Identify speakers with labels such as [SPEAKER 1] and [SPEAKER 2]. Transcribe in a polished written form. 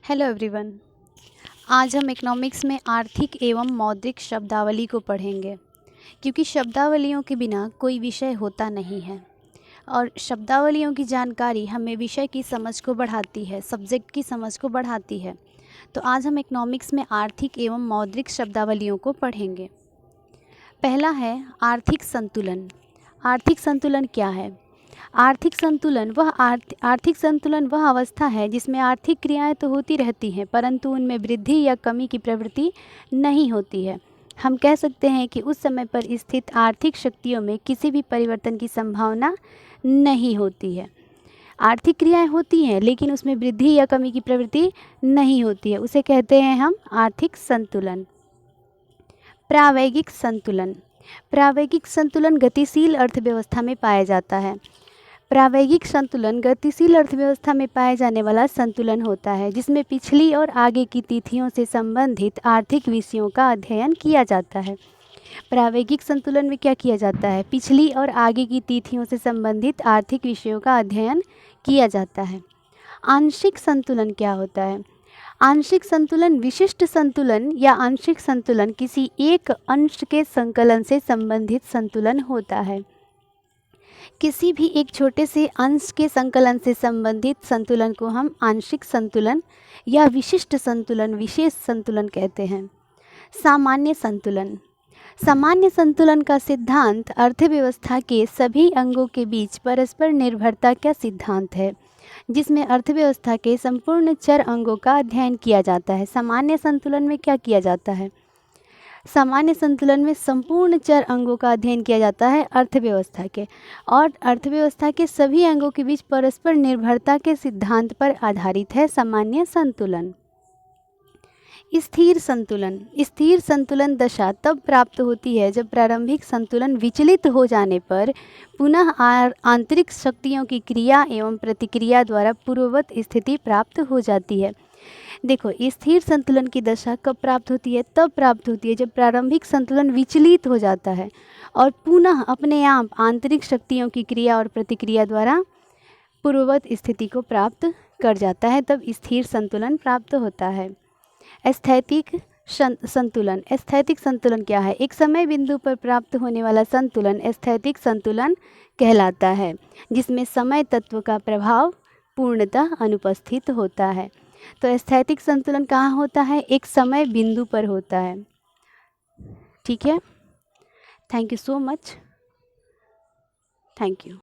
[SPEAKER 1] Hello everyone. आज हम economics में आर्थिक एवं मौद्रिक शब्दावली को पढ़ेंगे, क्योंकि शब्दावलियों के बिना कोई विषय होता नहीं है और शब्दावलियों की जानकारी हमें विषय की समझ को बढ़ाती है, सब्जेक्ट की समझ को बढ़ाती है। तो आज हम इकोनॉमिक्स में आर्थिक एवं मौद्रिक शब्दावलियों को पढ़ेंगे। पहला है आर्थिक संतुलन। आर्थिक संतुलन क्या है? आर्थिक संतुलन वह अवस्था है जिसमें आर्थिक क्रियाएं तो होती रहती हैं, परंतु उनमें वृद्धि या कमी की प्रवृत्ति नहीं होती है। हम कह सकते हैं कि उस समय पर स्थित आर्थिक शक्तियों में किसी भी परिवर्तन की संभावना नहीं होती है। आर्थिक क्रियाएं होती हैं लेकिन उसमें वृद्धि या कमी की प्रवृत्ति नहीं होती है, उसे कहते हैं हम आर्थिक संतुलन। प्रावैगिक संतुलन। प्रावैगिक संतुलन गतिशील अर्थव्यवस्था में पाया जाता है। प्रावैगिक संतुलन गतिशील अर्थव्यवस्था में पाए जाने वाला संतुलन होता है, जिसमें पिछली और आगे की तिथियों से संबंधित आर्थिक विषयों का अध्ययन किया जाता है। प्रावैगिक संतुलन में क्या किया जाता है? पिछली और आगे की तिथियों से संबंधित आर्थिक विषयों का अध्ययन किया जाता है। आंशिक संतुलन क्या होता है? आंशिक संतुलन विशिष्ट संतुलन या आंशिक संतुलन किसी एक अंश के संकलन से संबंधित संतुलन होता है। किसी भी एक छोटे से अंश के संकलन से संबंधित संतुलन को हम आंशिक संतुलन या विशिष्ट संतुलन, विशेष संतुलन कहते हैं। सामान्य संतुलन। सामान्य संतुलन का सिद्धांत अर्थव्यवस्था के सभी अंगों के बीच परस्पर निर्भरता का सिद्धांत है, जिसमें अर्थव्यवस्था के संपूर्ण चर अंगों का अध्ययन किया जाता है। सामान्य संतुलन में क्या किया जाता है? सामान्य संतुलन में संपूर्ण चर अंगों का अध्ययन किया जाता है अर्थव्यवस्था के, और अर्थव्यवस्था के सभी अंगों के बीच परस्पर निर्भरता के सिद्धांत पर आधारित है सामान्य संतुलन। स्थिर संतुलन। स्थिर संतुलन दशा तब प्राप्त होती है जब प्रारंभिक संतुलन विचलित हो जाने पर पुनः आंतरिक शक्तियों की क्रिया एवं प्रतिक्रिया द्वारा पूर्ववत स्थिति प्राप्त हो जाती है। देखो, स्थिर संतुलन की दशा कब प्राप्त होती है? तब प्राप्त होती है जब प्रारंभिक संतुलन विचलित हो जाता है और पुनः अपने आप आंतरिक शक्तियों की क्रिया और प्रतिक्रिया द्वारा पूर्ववत स्थिति को प्राप्त कर जाता है, तब स्थिर संतुलन प्राप्त होता है। स्थैतिक संतुलन। स्थैतिक संतुलन क्या है? एक समय बिंदु पर प्राप्त होने वाला संतुलन स्थैतिक संतुलन कहलाता है, जिसमें समय तत्व का प्रभाव पूर्णतः अनुपस्थित होता है। तो स्थैतिक संतुलन कहाँ होता है? एक समय बिंदु पर होता है। ठीक है, thank you so much. Thank you.